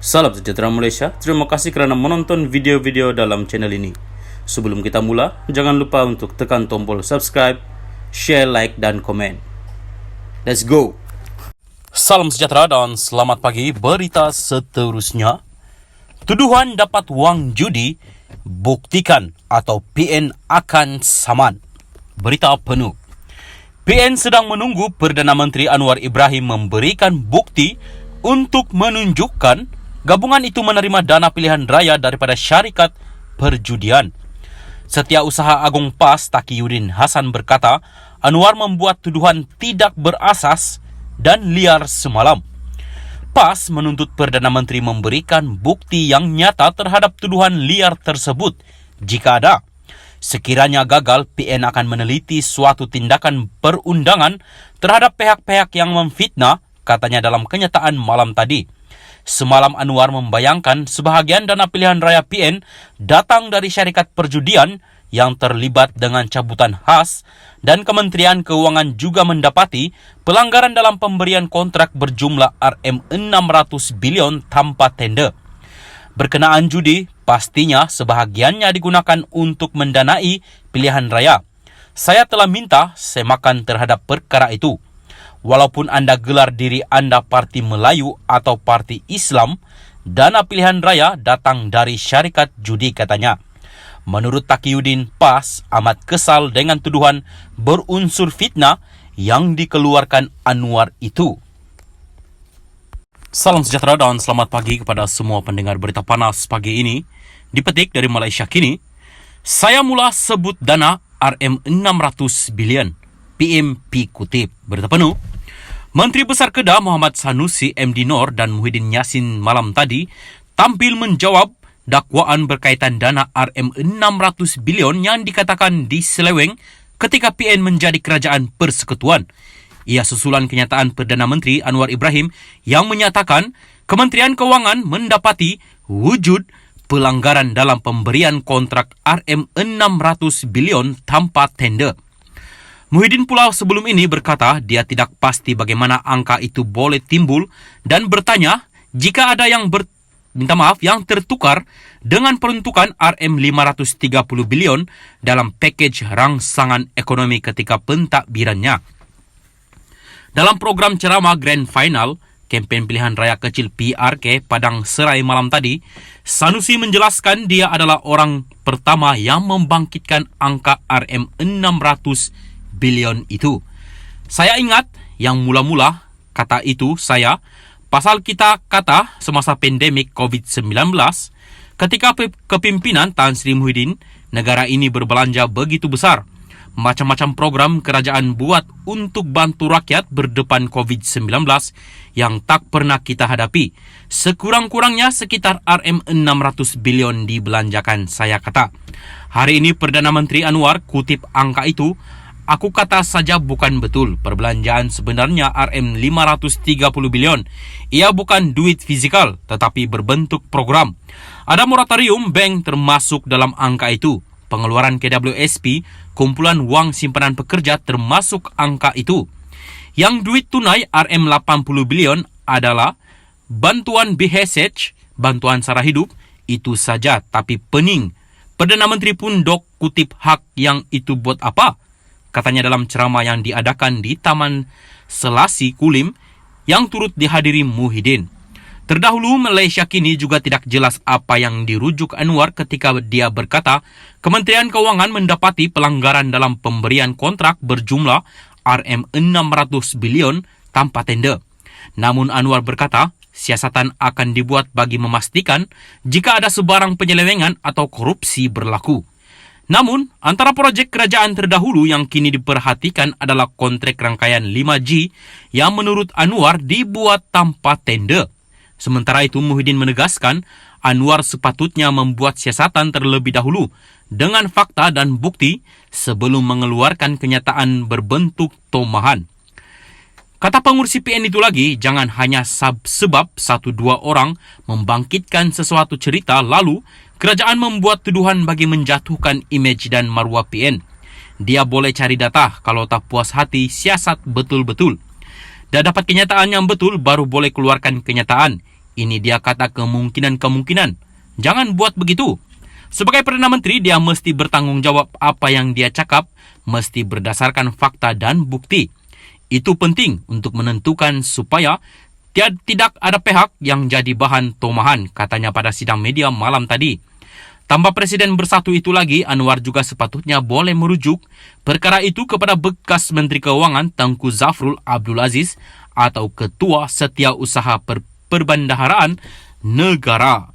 Salam sejahtera Malaysia, terima kasih kerana menonton video-video dalam channel ini. Sebelum kita mula, jangan lupa untuk tekan tombol subscribe, share, like, dan komen. Let's go! Salam sejahtera dan selamat pagi. Berita seterusnya, tuduhan dapat wang judi, buktikan atau PN akan saman. Berita penuh. PN sedang menunggu Perdana Menteri Anwar Ibrahim memberikan bukti untuk menunjukkan gabungan itu menerima dana pilihan raya daripada syarikat perjudian. Setiausaha Agung PAS Taqiyuddin Hasan berkata, Anwar membuat tuduhan tidak berasas dan liar semalam. PAS menuntut Perdana Menteri memberikan bukti yang nyata terhadap tuduhan liar tersebut. Jika ada, sekiranya gagal, PN akan meneliti suatu tindakan perundangan terhadap pihak-pihak yang memfitnah, katanya dalam kenyataan malam tadi. Semalam Anwar membayangkan sebahagian dana pilihan raya PN datang dari syarikat perjudian yang terlibat dengan cabutan khas dan Kementerian Keuangan juga mendapati pelanggaran dalam pemberian kontrak berjumlah RM600 bilion tanpa tender. Berkenaan judi, pastinya sebahagiannya digunakan untuk mendanai pilihan raya. Saya telah minta semakan terhadap perkara itu. Walaupun anda gelar diri anda Parti Melayu atau Parti Islam, dana pilihan raya datang dari syarikat judi, katanya. Menurut Taqiyuddin, PAS amat kesal dengan tuduhan berunsur fitnah yang dikeluarkan Anwar itu. Salam sejahtera dan selamat pagi kepada semua pendengar berita panas pagi ini. Dipetik dari Malaysia Kini, saya mula sebut dana RM600 bilion. PMP kutip. Berita penuh. Menteri Besar Kedah Muhammad Sanusi MD Nor dan Muhyiddin Yassin malam tadi tampil menjawab dakwaan berkaitan dana RM600 bilion yang dikatakan diseleweng ketika PN menjadi kerajaan persekutuan. Ia susulan kenyataan Perdana Menteri Anwar Ibrahim yang menyatakan Kementerian Keuangan mendapati wujud pelanggaran dalam pemberian kontrak RM600 bilion tanpa tender. Muhyiddin pula sebelum ini berkata dia tidak pasti bagaimana angka itu boleh timbul dan bertanya jika ada yang yang tertukar dengan peruntukan RM530 bilion dalam pakej rangsangan ekonomi ketika pentadbirannya. Dalam program ceramah Grand Final, kempen pilihan raya kecil PRK Padang Serai malam tadi, Sanusi menjelaskan dia adalah orang pertama yang membangkitkan angka RM600 bilion itu. Saya ingat yang mula-mula kata itu saya, pasal kita kata semasa pandemik COVID-19, ketika kepimpinan Tan Sri Muhyiddin, negara ini berbelanja begitu besar. Macam-macam program kerajaan buat untuk bantu rakyat berdepan COVID-19 yang tak pernah kita hadapi. Sekurang-kurangnya sekitar RM600 bilion dibelanjakan, saya kata. Hari ini Perdana Menteri Anwar kutip angka itu. Aku kata saja bukan betul. Perbelanjaan sebenarnya RM530 bilion. Ia bukan duit fizikal tetapi berbentuk program. Ada moratorium bank termasuk dalam angka itu. Pengeluaran KWSP, kumpulan wang simpanan pekerja termasuk angka itu. Yang duit tunai RM80 bilion adalah bantuan BHSH, bantuan sara hidup, itu saja tapi pening. Perdana Menteri pun dok kutip hak yang itu buat apa? Katanya dalam ceramah yang diadakan di Taman Selasi Kulim yang turut dihadiri Muhyiddin. Terdahulu Malaysia Kini juga tidak jelas apa yang dirujuk Anwar ketika dia berkata Kementerian Keuangan mendapati pelanggaran dalam pemberian kontrak berjumlah RM600 bilion tanpa tender. Namun Anwar berkata siasatan akan dibuat bagi memastikan jika ada sebarang penyelewengan atau korupsi berlaku. Namun, antara projek kerajaan terdahulu yang kini diperhatikan adalah kontrak rangkaian 5G yang menurut Anwar dibuat tanpa tender. Sementara itu, Muhyiddin menegaskan Anwar sepatutnya membuat siasatan terlebih dahulu dengan fakta dan bukti sebelum mengeluarkan kenyataan berbentuk tomahan. Kata pengurusi PN itu lagi, jangan hanya sebab 1-2 orang membangkitkan sesuatu cerita lalu kerajaan membuat tuduhan bagi menjatuhkan imej dan maruah PN. Dia boleh cari data, kalau tak puas hati siasat betul-betul. Dah dapat kenyataan yang betul baru boleh keluarkan kenyataan. Ini dia kata kemungkinan-kemungkinan. Jangan buat begitu. Sebagai Perdana Menteri, dia mesti bertanggungjawab apa yang dia cakap, mesti berdasarkan fakta dan bukti. Itu penting untuk menentukan supaya tidak ada pihak yang jadi bahan tomahan, katanya pada sidang media malam tadi. Tambah Presiden Bersatu itu lagi, Anwar juga sepatutnya boleh merujuk perkara itu kepada bekas Menteri Keuangan Tengku Zafrul Abdul Aziz atau Ketua Setiausaha Perbendaharaan Negara.